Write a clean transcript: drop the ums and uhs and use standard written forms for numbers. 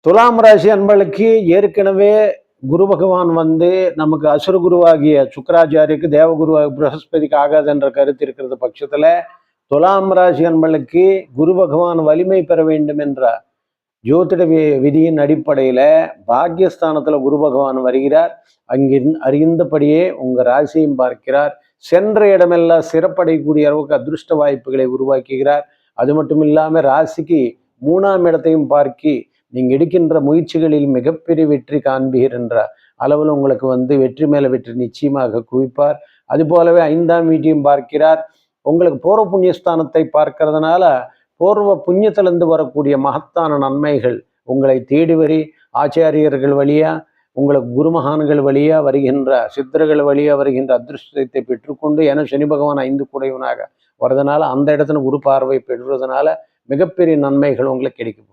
துலாம் ராசி அன்பர்களுக்கு ஏற்கனவே குரு பகவான் நமக்கு அசுர குருவாகிய சுக்கராச்சாரிக்கு தேவகுரு பிரகஸ்பதிக்கு ஆகாது என்ற கருத்து இருக்கிறது பட்சத்துல துலாம் ராசி அன்பர்களுக்கு குரு பகவான் வலிமை பெற வேண்டும் என்ற ஜோதிட விதியின் அடிப்படையில பாக்கியஸ்தானத்துல குரு பகவான் வருகிறார். அங்கிருந்து அறிந்தபடியே உங்க ராசியையும் பார்க்கிறார். சென்ற இடமெல்லாம் சிறப்படையக்கூடிய அளவுக்கு அதிருஷ்ட வாய்ப்புகளை உருவாக்குகிறார். அது மட்டும் இல்லாம ராசிக்கு 3ஆம் இடத்தையும் பார்க்கி நீங்க எடுக்கின்ற முயற்சிகளில் மிகப்பெரிய வெற்றி காண்பீர் என்ற அளவில் உங்களுக்கு வெற்றி மேல வெற்றி நிச்சயமாக குவிப்பார். அது போலவே 5ஆம் வீட்டையும் பார்க்கிறார். உங்களுக்கு பூர்வ புண்ணியஸ்தானத்தை பார்க்கறதுனால பூர்வ புண்ணியத்திலிருந்து வரக்கூடிய மகத்தான நன்மைகள் உங்களை தேடி வரி ஆச்சாரியர்கள் வழியா உங்களுக்கு குருமகான்கள் வழியா வருகின்ற சித்தர்கள் வழியா வருகின்ற அதிருஷ்டத்தை பெற்றுக்கொண்டு என சனி பகவான் 5 கூடையவனாக வர்றதுனால அந்த இடத்துல குரு பார்வை பெறுவதனால மிகப்பெரிய நன்மைகள் உங்களுக்கு கிடைக்கும்.